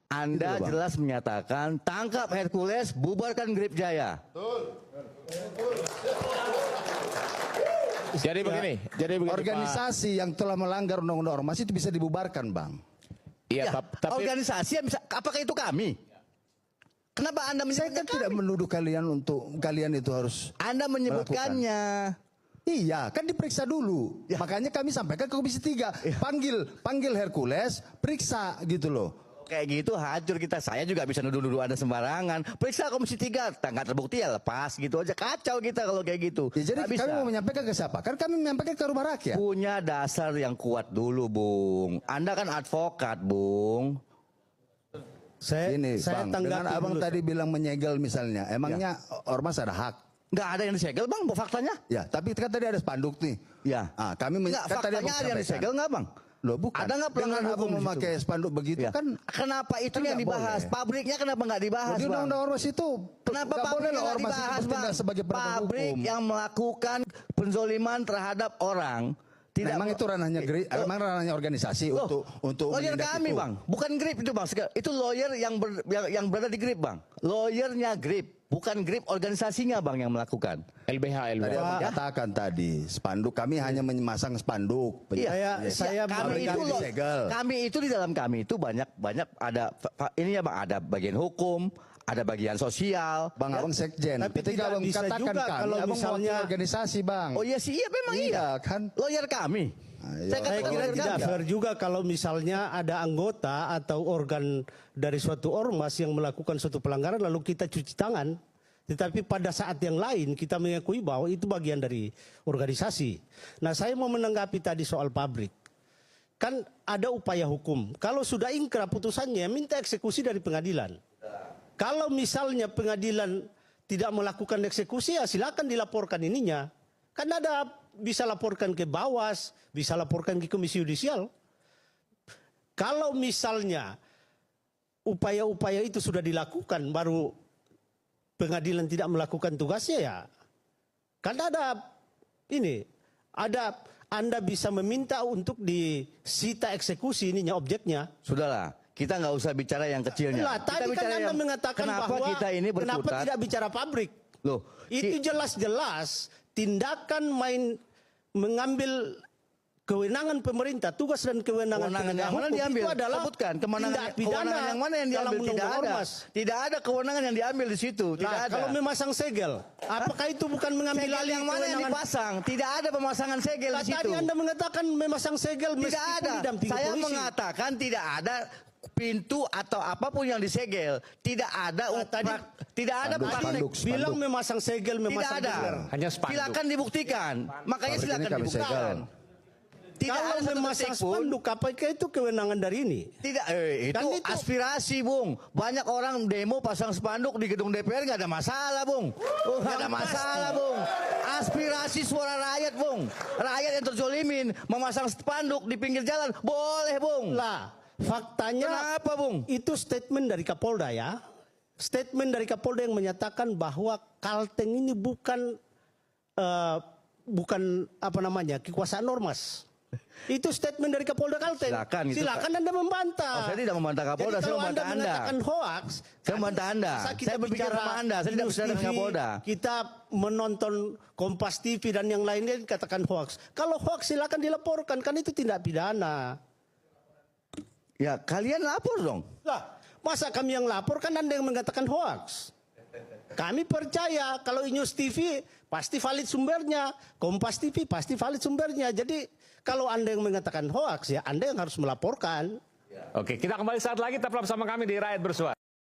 Anda Bang. jelas menyatakan tangkap Hercules, bubarkan Grip Jaya. Jadi begini, Organisasi yang telah melanggar undang-undang ormas itu bisa dibubarkan, Bang. Iya, Ya, tapi organisasi yang bisa, apakah itu kami? Kenapa Anda Saya menyebutkan kan tidak menuduh kalian untuk kalian itu harus Anda menyebutkannya. Iya, kan diperiksa dulu. Ya. Makanya kami sampaikan ke Komisi 3, panggil Hercules, periksa gitu loh. Kayak gitu hancur kita. Saya juga bisa nuduh-nuduh Anda sembarangan. Periksa Komisi 3, nggak terbukti ya lepas gitu aja. Kacau kita kalau kayak gitu. Ya, jadi Nggak bisa. kami mau menyampaikan ke siapa? Kan kami menyampaikan ke rumah rakyat. Punya dasar yang kuat dulu, Bung. Anda kan advokat, Bung. Ini saya Bang, dengan tanggapi abang dulu. tadi bilang menyegel misalnya, emangnya ormas ada hak? Nggak ada yang disegel, Bang, faktanya. Ya, tapi kan tadi ada spanduk nih. Ya. Kami Nggak, kan tadi faktanya abang ada yang sampaikan. disegel nggak, Bang? Loh, bukan. Ada nggak pelanggaran Dengan hukum abang di situ? memakai spanduk begitu Ya. kan? Kenapa itu Kan yang nggak dibahas? boleh. Pabriknya kenapa nggak dibahas, Di Bang? undang-undang ormas itu Kenapa nggak boleh pabriknya loh nggak ormas itu dibahas, bertindak Bang? sebagai penegak Pabrik hukum. yang melakukan penzoliman terhadap orang tidak Memang itu ranahnya emang ranahnya organisasi untuk lawyer menindak kami, itu. Bang, bukan Grip itu, Bang. Itu lawyer yang berada di Grip, Bang. Lawyernya Grip, bukan Grip organisasinya, Bang, yang melakukan. Tadi LBH. abang katakan tadi spanduk kami hanya memasang spanduk. Iya, saya kami itu di dalam kami itu banyak ada ini ya, Bang, ada bagian hukum, ada bagian sosial. Bang Abang sekjen. Tapi Ketika tidak abang bisa katakan juga kami, kalau abang misalnya- mewakili organisasi, Bang. Oh iya sih, iya memang iya. kan. Lawyer kami. iya. Saya katakan kira lawyer tidak kami. fair juga kalau misalnya ada anggota atau organ dari suatu ormas yang melakukan suatu pelanggaran lalu kita cuci tangan. Tetapi pada saat yang lain kita mengakui bahwa itu bagian dari organisasi. Nah, saya mau menanggapi tadi soal pabrik. Kan ada upaya hukum. Kalau sudah ingkrah putusannya minta eksekusi dari pengadilan. Kalau misalnya pengadilan tidak melakukan eksekusi ya silakan dilaporkan ininya. Kan ada bisa laporkan ke Bawas, bisa laporkan ke Komisi Yudisial. Kalau misalnya upaya-upaya itu sudah dilakukan baru pengadilan tidak melakukan tugasnya ya. Kan ada Anda bisa meminta untuk disita eksekusi ininya objeknya. Sudahlah, kita nggak usah bicara yang kecilnya. Lah, Kita tadi kan bicara Anda yang mengatakan kenapa bahwa kita ini kenapa berkutat. tidak bicara pabrik? Loh, Itu jelas-jelas tindakan mengambil kewenangan pemerintah, tugas dan kewenangan kewenangan penegak yang mana hukum diambil? itu adalah Sebutkan kewenangan tindak pidana yang mana yang dalam diambil? Tidak undang-undang ada. ormas. Tidak ada kewenangan yang diambil di situ. Tidak Nah, ada. kalau memasang segel, apakah itu bukan mengambil Segel alih yang mana yang kewenangan? dipasang? Tidak ada pemasangan segel Lah, di situ. tadi Anda mengatakan memasang segel Tidak meskipun ada. didampingi Saya polisi. mengatakan tidak ada pintu atau apapun yang disegel. Tidak ada tidak ada Spanduk, praktek. Bilang memasang segel, Tidak memasang ada. segel. Hanya spanduk. Silakan dibuktikan. Makanya Pabrik ini silakan kami dibuktikan. segel. Tidak Kalau ada satu memasang detik pun. spanduk, apakah itu kewenangan dari ini? Tidak, Kan itu itu- aspirasi, Bung. Banyak orang demo pasang spanduk di gedung DPR nggak ada masalah, Bung. Nggak ada masalah, Bung. Aspirasi suara rakyat, Bung. Rakyat yang terzolimin memasang spanduk di pinggir jalan, boleh, Bung. Lah, faktanya Kenapa, Bung? itu statement dari Kapolda ya. Statement dari Kapolda yang menyatakan bahwa Kalteng ini bukan kekuasaan ormas. Itu statement dari Kapolda Kalteng. Silakan, Anda membantah. Oh, saya tidak membantah Kapolda, Jadi saya kalau membantah Anda. mengatakan hoax, Saya membantah Anda. masa kita Saya berpikir bicara sama Anda, saya tidak News bicara dengan TV, Kapolda. Kita menonton Kompas TV dan yang lainnya dikatakan hoax. Kalau hoax silakan dilaporkan, kan itu tindak pidana. Ya, kalian lapor dong. Lah, masa kami yang lapor kan Anda yang mengatakan hoax. Kami percaya kalau News TV pasti valid sumbernya, Kompas TV pasti valid sumbernya. Jadi kalau Anda yang mengatakan hoax ya Anda yang harus melaporkan. Oke, kita kembali saat lagi tetaplah bersama kami di Rakyat Bersuara.